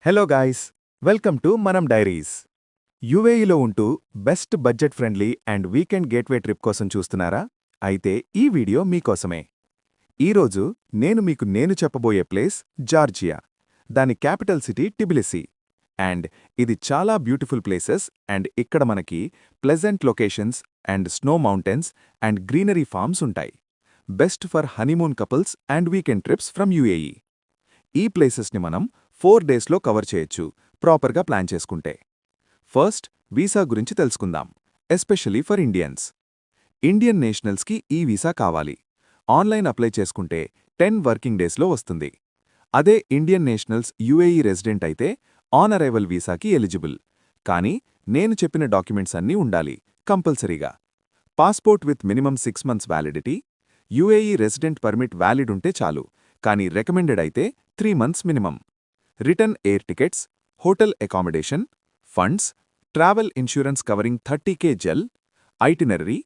Hello guys, welcome to మనం diaries. యుఏఈలో ఉంటూ best budget friendly and weekend gateway trip కోసం చూస్తున్నారా? అయితే ఈ వీడియో మీకోసమే. ఈరోజు నేను చెప్పబోయే ప్లేస్ జార్జియా. దాని క్యాపిటల్ సిటీ టిబిలిసి. అండ్ ఇది చాలా బ్యూటిఫుల్ ప్లేసెస్ అండ్ ఇక్కడ మనకి pleasant locations and snow mountains and greenery farms ఉంటాయి. Best for honeymoon couples and weekend trips from UAE. ఈ ప్లేసెస్ని మనం 4 డేస్లో కవర్ చేయొచ్చు ప్రాపర్గా ప్లాన్ చేసుకుంటే. ఫస్ట్, వీసా గురించి తెలుసుకుందాం, ఎస్పెషలీ ఫర్ ఇండియన్స్. ఇండియన్ నేషనల్స్కి ఈ వీసా కావాలి. ఆన్లైన్ అప్లై చేసుకుంటే 10 వర్కింగ్ డేస్లో వస్తుంది. అదే ఇండియన్ నేషనల్స్ యుఏఈ రెసిడెంట్ అయితే ఆన్ అరైవల్ వీసాకి ఎలిజిబుల్. కానీ నేను చెప్పిన డాక్యుమెంట్స్ అన్నీ ఉండాలి కంపల్సరీగా. Passport with minimum 6 months validity, UAE resident permit valid ఉంటే చాలు, కానీ రికమెండెడ్ అయితే 3 months minimum. Return air tickets, hotel accommodation, funds, travel insurance covering 30K gel, itinerary.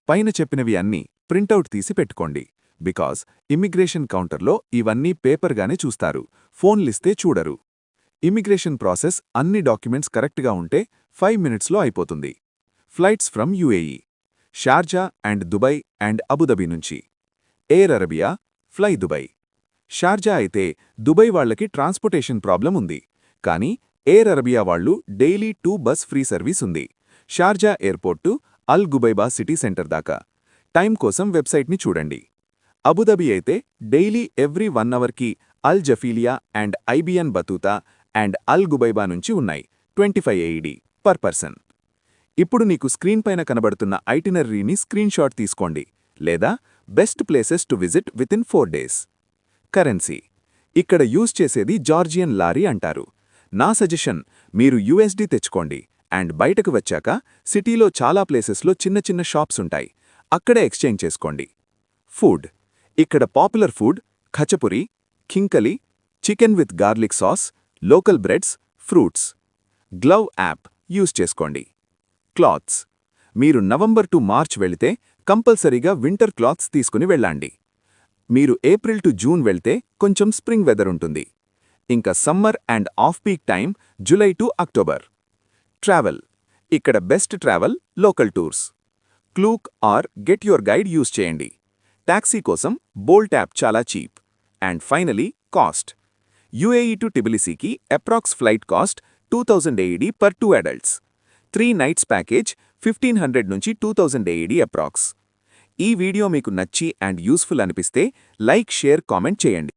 పైన చెప్పినవి అన్నీ ప్రింటౌట్ తీసి పెట్టుకోండి. బికాజ్ ఇమ్మిగ్రేషన్ కౌంటర్లో ఇవన్నీ పేపర్గానే చూస్తారు, ఫోన్లిస్తే చూడరు. ఇమ్మిగ్రేషన్ ప్రాసెస్ అన్ని డాక్యుమెంట్స్ కరెక్ట్గా ఉంటే 5 minutesలో అయిపోతుంది. Flights from UAE, Sharjah and Dubai and Abu Dhabi నుంచి. Air Arabia, fly Dubai. Sharjah అయితే దుబాయ్ వాళ్లకి ట్రాన్స్పోర్టేషన్ ప్రాబ్లం ఉంది, కానీ ఎయిర్ అరబియా వాళ్ళు డైలీ 2 బస్ ఫ్రీ సర్వీస్ ఉంది. Sharjah airport to Al Gubaiba city centre దాకా. టైం కోసం వెబ్సైట్ని చూడండి. అబుదబి అయితే డైలీ ఎవ్రీ 1 అవర్కి Al Jafiliya and Ibn Battuta and Al Gubaiba నుంచి ఉన్నాయి. 25 AED పర్ పర్సన్. ఇప్పుడు నీకు స్క్రీన్ పైన కనబడుతున్న ఐటినరీని స్క్రీన్షాట్ తీసుకోండి, లేదా best places to visit within 4 days. Currency ఇక్కడ యూజ్ చేసేది జార్జియన్ లారీ అంటారు. నా సజెషన్, మీరు యుఎస్డి తెచ్చుకోండి అండ్ బయటకు వచ్చాక సిటీలో చాలా ప్లేసెస్లో చిన్న చిన్న షాప్స్ ఉంటాయి, అక్కడే ఎక్స్చేంజ్ చేసుకోండి. ఫుడ్ ఇక్కడ popular food khachapuri, khinkali, chicken with garlic sauce, local breads, fruits. Glovo app use చేసుకోండి. క్లాత్స్ మీరు నవంబర్ టు మార్చ్ వెళితే కంపల్సరీగా వింటర్ క్లాత్స్ తీసుకుని వెళ్ళండి. మీరు ఏప్రిల్ టు జూన్ వెళ్తే కొంచెం స్ప్రింగ్ వెదర్ ఉంటుంది. ఇంకా summer and off peak time July to October. Travel ఇక్కడ best travel local tours. Klook or get your guide use చేయండి. టాక్సీ కోసం బోల్ట్ యాప్ చాలా cheap. And finally cost. UAE to టిబిలిసికి approx flight cost 2000 AED per 2 adults. 3 nights package 1500 నుంచి 2000 AED approx. ఈ video మీకు నచ్చి and useful అనిపిస్తే like, share, comment చేయండి.